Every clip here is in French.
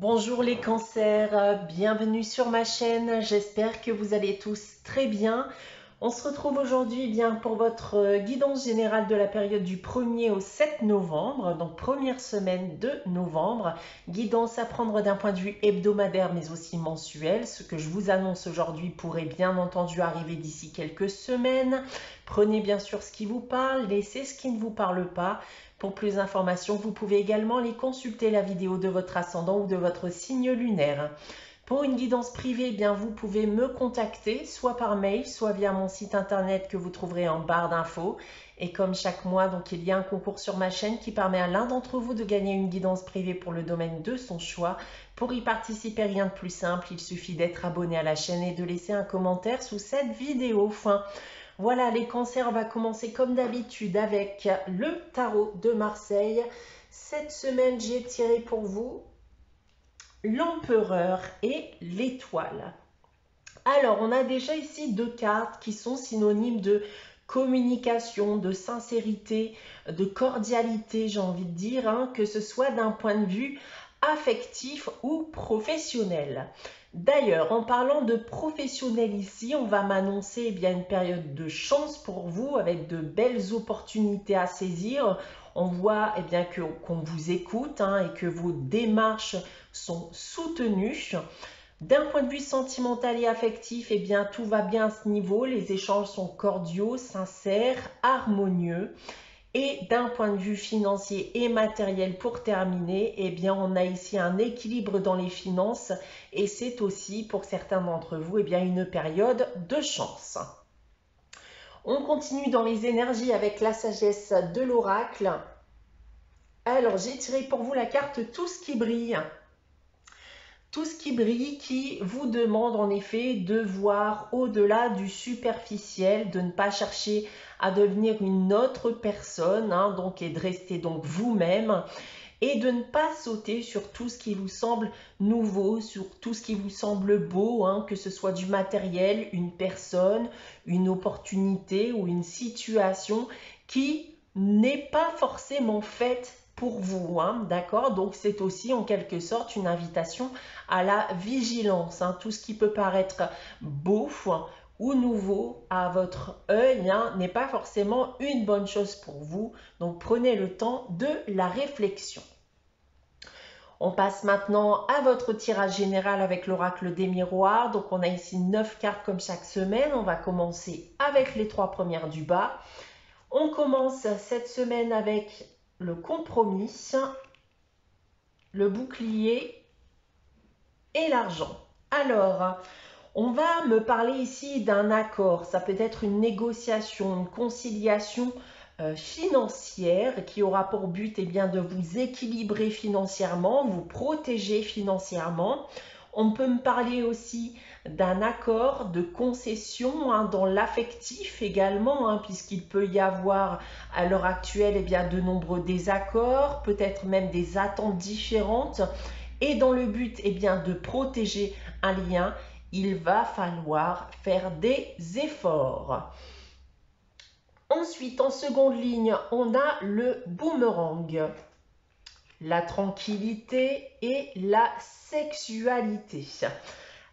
Bonjour les cancers, bienvenue sur ma chaîne, j'espère que vous allez tous très bien. On se retrouve aujourd'hui bien pour votre guidance générale de la période du 1er au 7 novembre, donc première semaine de novembre. Guidance à prendre d'un point de vue hebdomadaire mais aussi mensuel. Ce que je vous annonce aujourd'hui pourrait bien entendu arriver d'ici quelques semaines. Prenez bien sûr ce qui vous parle, laissez ce qui ne vous parle pas. Pour plus d'informations, vous pouvez également aller consulter la vidéo de votre ascendant ou de votre signe lunaire. Pour une guidance privée, eh bien, vous pouvez me contacter soit par mail, soit via mon site internet que vous trouverez en barre d'infos. Et comme chaque mois, donc, il y a un concours sur ma chaîne qui permet à l'un d'entre vous de gagner une guidance privée pour le domaine de son choix. Pour y participer, rien de plus simple, il suffit d'être abonné à la chaîne et de laisser un commentaire sous cette vidéo. Voilà, les cancers, on va commencer comme d'habitude avec le tarot de Marseille. Cette semaine, j'ai tiré pour vous l'empereur et l'étoile. Alors, on a déjà ici deux cartes qui sont synonymes de communication, de sincérité, de cordialité, j'ai envie de dire, que ce soit d'un point de vue affectif ou professionnel. D'ailleurs, en parlant de professionnel ici, on va m'annoncer une période de chance pour vous avec de belles opportunités à saisir. On voit qu'on vous écoute et que vos démarches sont soutenues. D'un point de vue sentimental et affectif, tout va bien à ce niveau. Les échanges sont cordiaux, sincères, harmonieux. Et d'un point de vue financier et matériel pour terminer, on a ici un équilibre dans les finances et c'est aussi pour certains d'entre vous une période de chance. On continue dans les énergies avec la sagesse de l'oracle. Alors, j'ai tiré pour vous la carte Tout ce qui brille. Tout ce qui brille qui vous demande en effet de voir au-delà du superficiel, de ne pas chercher à devenir une autre personne, et de rester donc vous-même et de ne pas sauter sur tout ce qui vous semble nouveau, sur tout ce qui vous semble beau, que ce soit du matériel, une personne, une opportunité ou une situation qui n'est pas forcément faite pour vous, d'accord? Donc c'est aussi en quelque sorte une invitation à la vigilance, tout ce qui peut paraître beau ou nouveau à votre œil n'est pas forcément une bonne chose pour vous, donc prenez le temps de la réflexion. On passe maintenant à votre tirage général avec l'oracle des miroirs. Donc on a ici 9 cartes comme chaque semaine. On va commencer avec les 3 premières du bas. On commence cette semaine avec le compromis, le bouclier et l'argent. Alors, on va me parler ici d'un accord. Ça peut être une négociation, une conciliation financière qui aura pour but de vous équilibrer financièrement, vous protéger financièrement. On peut me parler aussi d'un accord de concession dans l'affectif également, puisqu'il peut y avoir à l'heure actuelle de nombreux désaccords, peut-être même des attentes différentes. Et dans le but de protéger un lien, il va falloir faire des efforts. Ensuite, en seconde ligne, on a le boomerang, la tranquillité et la sexualité.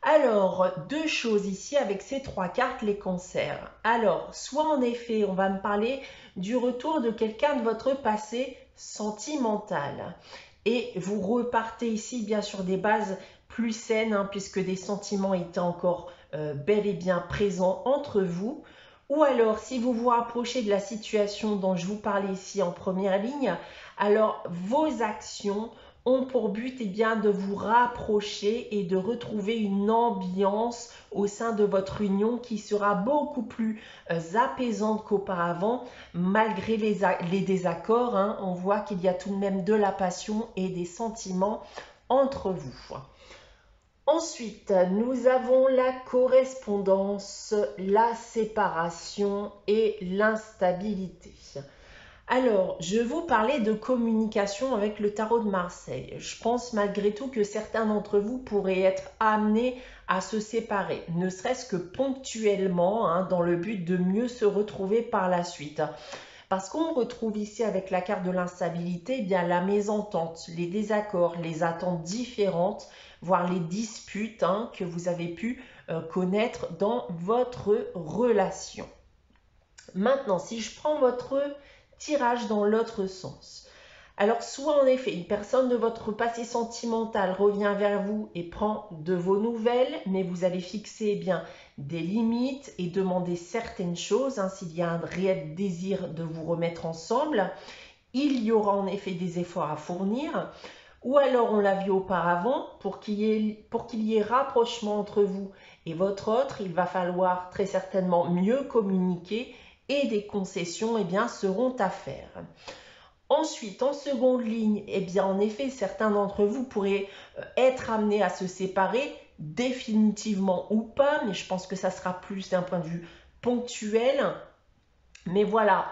Alors, deux choses ici avec ces 3 cartes, les cancers. Alors, soit en effet, on va me parler du retour de quelqu'un de votre passé sentimental. Et vous repartez ici bien sur des bases plus saines, puisque des sentiments étaient encore bel et bien présents entre vous. Ou alors, si vous vous rapprochez de la situation dont je vous parlais ici en première ligne, alors vos actions ont pour but de vous rapprocher et de retrouver une ambiance au sein de votre union qui sera beaucoup plus apaisante qu'auparavant, malgré les désaccords. On voit qu'il y a tout de même de la passion et des sentiments entre vous. Ensuite, nous avons la correspondance, la séparation et l'instabilité. Alors, je vous parlais de communication avec le tarot de Marseille. Je pense malgré tout que certains d'entre vous pourraient être amenés à se séparer, ne serait-ce que ponctuellement, dans le but de mieux se retrouver par la suite. Parce qu'on retrouve ici avec la carte de l'instabilité, eh bien la mésentente, les désaccords, les attentes différentes, voire les disputes que vous avez pu connaître dans votre relation. Maintenant, si je prends votre tirage dans l'autre sens, alors soit en effet une personne de votre passé sentimental revient vers vous et prend de vos nouvelles, mais vous allez fixer bien des limites et demander certaines choses, s'il y a un réel désir de vous remettre ensemble, il y aura en effet des efforts à fournir. Ou alors on l'a vu auparavant, pour qu'il y ait rapprochement entre vous et votre autre, il va falloir très certainement mieux communiquer et des concessions seront à faire. Ensuite, en seconde ligne, en effet, certains d'entre vous pourraient être amenés à se séparer, définitivement ou pas, mais je pense que ça sera plus d'un point de vue ponctuel. Mais voilà,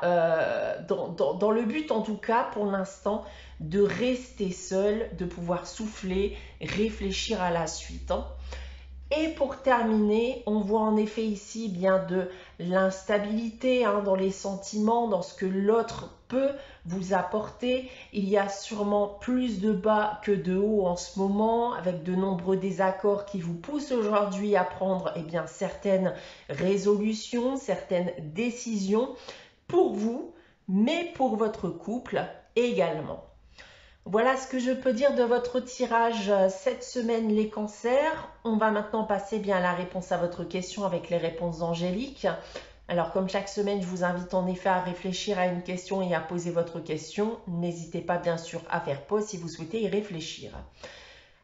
dans le but en tout cas, pour l'instant, de rester seul, de pouvoir souffler, réfléchir à la suite. Et pour terminer, on voit en effet ici bien de l'instabilité dans les sentiments, dans ce que l'autre peut vous apporter. Il y a sûrement plus de bas que de haut en ce moment, avec de nombreux désaccords qui vous poussent aujourd'hui à prendre certaines résolutions, certaines décisions pour vous, mais pour votre couple également. Voilà ce que je peux dire de votre tirage cette semaine, les cancers. On va maintenant passer à la réponse à votre question avec les réponses angéliques. Alors comme chaque semaine, je vous invite en effet à réfléchir à une question et à poser votre question. N'hésitez pas bien sûr à faire pause si vous souhaitez y réfléchir.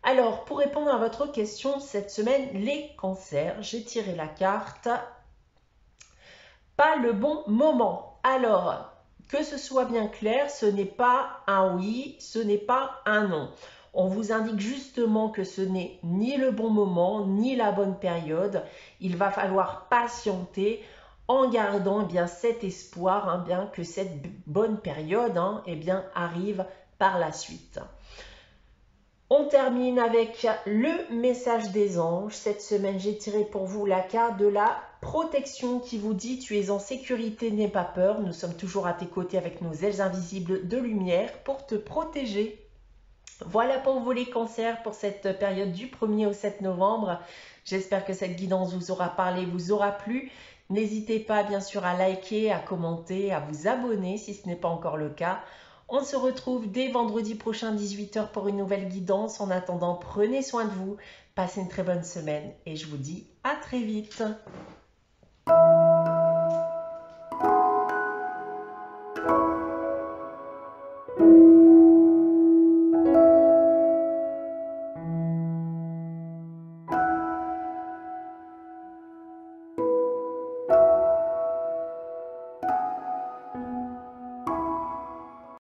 Alors pour répondre à votre question cette semaine, les cancers, j'ai tiré la carte « Pas le bon moment ». Alors, que ce soit bien clair, ce n'est pas un oui, ce n'est pas un non. On vous indique justement que ce n'est ni le bon moment, ni la bonne période. Il va falloir patienter en gardant cet espoir que cette bonne période arrive par la suite. On termine avec le message des anges. Cette semaine, j'ai tiré pour vous la carte de la protection qui vous dit « Tu es en sécurité, n'aie pas peur. Nous sommes toujours à tes côtés avec nos ailes invisibles de lumière pour te protéger. » Voilà pour vous les cancers pour cette période du 1er au 7 novembre. J'espère que cette guidance vous aura parlé, vous aura plu. N'hésitez pas bien sûr à liker, à commenter, à vous abonner si ce n'est pas encore le cas. On se retrouve dès vendredi prochain 18 h pour une nouvelle guidance. En attendant, prenez soin de vous, passez une très bonne semaine et je vous dis à très vite.